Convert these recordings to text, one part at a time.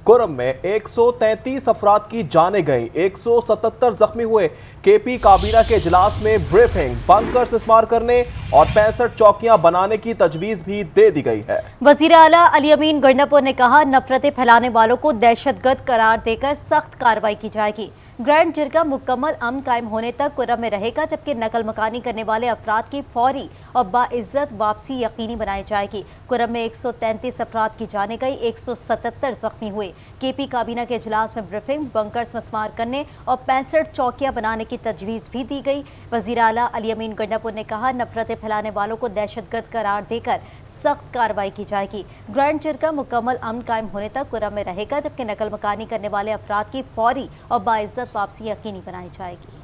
کرم میں 133 افراد کی جانیں گئیں، 177 زخمی ہوئے۔ کے پی کابینہ کے اجلاس میں بریفنگ، بنکرز مسمار کرنے اور 65 چوکیاں بنانے کی تجویز بھی دے دی گئی ہے۔ وزیر اعلیٰ علی امین گنڈاپور نے کہا نفرتیں پھیلانے والوں کو دہشت گرد قرار دے کر سخت کارروائی کی جائے گی۔ گرینڈ جرگہ مکمل امن قائم ہونے تک کرم میں رہے گا، جبکہ نقل مکانی کرنے والے افراد کی فوری اور باعزت واپسی یقینی بنائی جائے گی۔ کرم میں 133 افراد کی جانیں گئی، 177 زخمی ہوئے۔ کے پی کابینہ کے اجلاس میں بریفنگ، بنکرز مسمار کرنے اور 65 چوکیاں بنانے کی تجویز بھی دی گئی۔ وزیر اعلیٰ علی امین گنڈاپور نے کہا نفرتیں پھیلانے والوں کو دہشت گرد قرار دے کر سخت کارروائی کی جائے گی۔ گرینڈ جرگہ مکمل امن قائم ہونے تک کرم میں رہے گا، جبکہ نقل مکانی کرنے والے افراد کی فوری اور باعزت واپسی یقینی بنائی جائے گی۔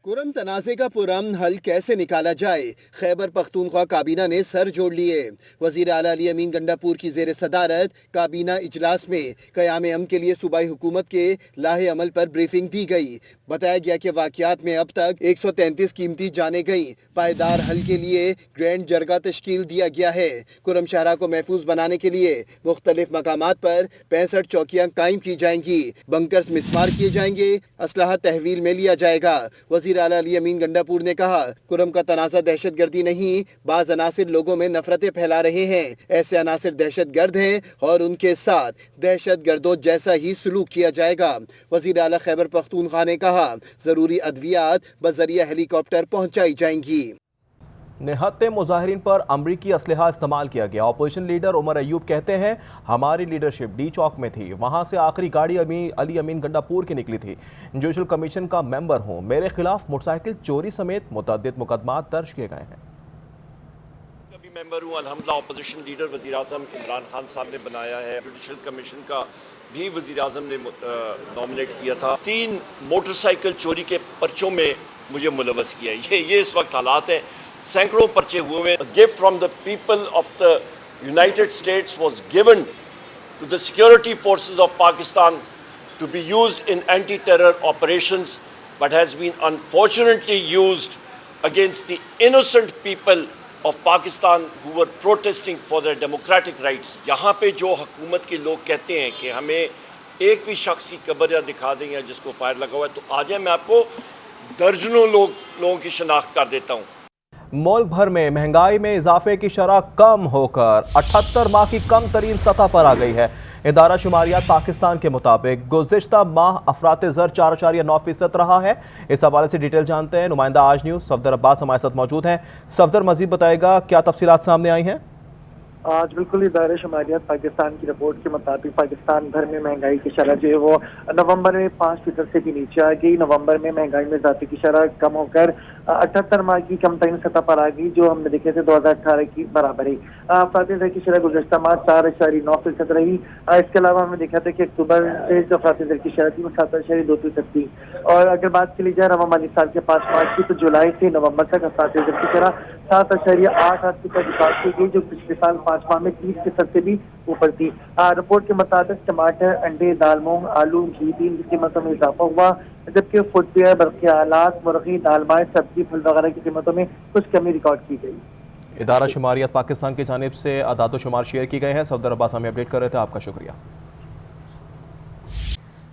کرم تنازع کا پرامن حل کیسے نکالا جائے، خیبر پختونخوا کابینہ نے سر جوڑ لیے۔ وزیر اعلیٰ علی امین گنڈاپور کی زیر صدارت کابینہ اجلاس میں قیام امن کے لیے صوبائی حکومت کے لاہے عمل پر بریفنگ دی گئی۔ بتایا گیا کہ واقعات میں اب تک 133 قیمتی جانیں گئیں۔ پائیدار حل کے لیے گرینڈ جرگہ تشکیل دیا گیا ہے۔ کرم شہرہ کو محفوظ بنانے کے لیے مختلف مقامات پر 65 چوکیاں قائم کی جائیں گی، بنکرز مسمار کیے جائیں گے، اسلحہ تحویل میں لیا جائے گا۔ وزیر اعلیٰ علی امین گنڈاپور نے کہا کرم کا تنازع دہشت گردی نہیں، بعض عناصر لوگوں میں نفرتیں پھیلا رہے ہیں، ایسے عناصر دہشت گرد ہیں اور ان کے ساتھ دہشت گردوں جیسا ہی سلوک کیا جائے گا۔ وزیر اعلیٰ خیبر پختونخوا نے کہا ضروری ادویات بذریعہ ہیلی کاپٹر پہنچائی جائیں گی۔ نہتے مظاہرین پر امریکی اسلحہ استعمال کیا گیا۔ اپوزیشن لیڈر عمر ایوب کہتے ہیں ہماری لیڈرشپ ڈی چوک میں تھی، وہاں سے آخری گاڑی علی امین گنڈاپور کی نکلی تھی۔ جوڈیشل کمیشن کا ممبر ہوں، میرے خلاف موٹر سائیکل چوری سمیت متعدد مقدمات درج کیے گئے ہیں۔ بھی ممبر ہوں، الحمدللہ اپوزیشن لیڈر وزیر اعظم عمران خان صاحب نے بنایا ہے، جوڈیشل کمیشن کا بھی وزیر اعظم نے نامنیٹ کیا تھا۔ 3 موٹر سائیکل چوری کے پرچوں میں مجھے ملوث کیا ہے۔ یہ اس وقت حالات ہیں، سینکڑوں پرچے ہوئے ہیں۔ Gift from the people of the United States was given to the security forces of Pakistan to be used in anti terror operations but has been unfortunately used against the innocent people of Pakistan who were protesting for their democratic rights۔ یہاں پہ جو حکومت کے لوگ کہتے ہیں کہ ہمیں ایک بھی شخص کی قبر یا دکھا دیں یا جس کو فائر لگا ہوا ہے، تو آ جائیں، میں آپ کو درجنوں لوگوں کی شناخت کر دیتا ہوں۔ ملک بھر میں مہنگائی میں اضافے کی شرح کم ہو کر 78 ماہ کی کم ترین سطح پر آ گئی ہے۔ ادارہ شماریات پاکستان کے مطابق گزشتہ ماہ افراط زر 4.9% رہا ہے۔ اس حوالے سے ڈیٹیل جانتے ہیں، نمائندہ آج نیوز صفدر عباس ہمارے ساتھ موجود ہیں۔ صفدر مزید بتائے گا کیا تفصیلات سامنے آئی ہیں؟ آج بالکل ادارہ شماریات پاکستان کی رپورٹ کے مطابق پاکستان بھر میں مہنگائی کی شرح جو ہے وہ نومبر میں 5% سے بھی نیچے آ گئی۔ نومبر میں مہنگائی میں اضافے کی شرح کم ہو کر 78 ماہ کی کم ترین سطح پر آ گئی، جو ہم نے دیکھے تھے 2018 کی برابر ہے۔ افراط زر کی شرح گزشتہ ماہ 4.9% رہی۔ اس کے علاوہ ہم نے دیکھا تھا کہ اکتوبر سے جو افراط زر کی شرح تھی وہ 7.2% تھی، اور اگر بات کی جائے رواں مالی سال کے 5 مارچ کی، تو جولائی سے نومبر تک افراط زر کی شرح 7.88% ریکارڈ کی گئی، جو پچھلے سال 5 ماہ میں 30% سے بھی اوپر تھی۔ رپورٹ کے مطابق ٹماٹر، انڈے، دال مونگ، آلو، گھی کی قیمتوں میں اضافہ ہوا، جبکہ فٹ ویئر، برقی آلات، مرغی، دال مائی، سبزی، پھل وغیرہ کی قیمتوں میں کچھ کمی ریکارڈ کی گئی۔ ادارہ شماریات پاکستان کی جانب سے اعداد و شمار شیئر کی گئے ہیں۔ صفدر عباس ہمیں اپڈیٹ کر رہے تھے، آپ کا شکریہ۔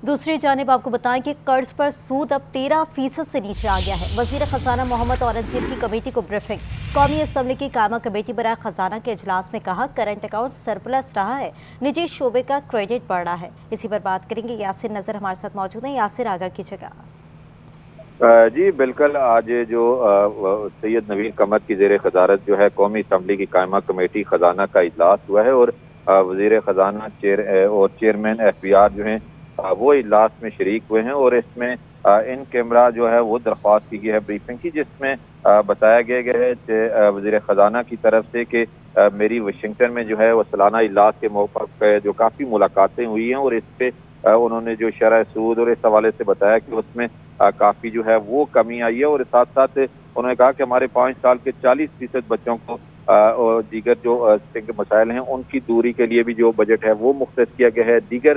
دوسری جانب آپ کو بتائیں کہ قرض پر سود اب 13% سے نیچے آ گیا ہے۔ وزیر خزانہ محمد اورنگزیب کی کمیٹی کو بریفنگ۔ قومی اسمبلی کی قائمہ کمیٹی برائے خزانہ کے اجلاس میں کہا کرنٹ اکاؤنٹ سرپلس رہا ہے، نجی شعبے کا کریڈٹ بڑھ رہا ہے۔ اسی پر بات کریں گے، یاسر نظر ہمارے ساتھ موجود ہیں۔ یاسر، آگاہ کیجیے گا۔ جی بالکل، آج جو سید نوین قمر کی زیر صدارت جو ہے قومی اسمبلی کی قائمہ کمیٹی خزانہ کا اجلاس ہوا ہے، اور وزیر خزانہ اور چیئرمین ایف بی آر جو ہیں وہ اجلاس میں شریک ہوئے ہیں، اور اس میں ان کیمرہ جو ہے وہ درخواست کی گئی ہے بریفنگ کی، جس میں بتایا گیا ہے کہ وزیر خزانہ کی طرف سے کہ میری واشنگٹن میں جو ہے وہ سالانہ اجلاس کے موقع پہ جو کافی ملاقاتیں ہوئی ہیں، اور اس پہ انہوں نے جو شرح سود اور اس حوالے سے بتایا کہ اس میں کافی جو ہے وہ کمی آئی ہے، اور ساتھ ساتھ انہوں نے کہا کہ ہمارے 5 سال کے 40% بچوں کو اور دیگر جو مسائل ہیں ان کی دوری کے لیے بھی جو بجٹ ہے وہ مختص کیا گیا ہے۔ دیگر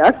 10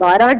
12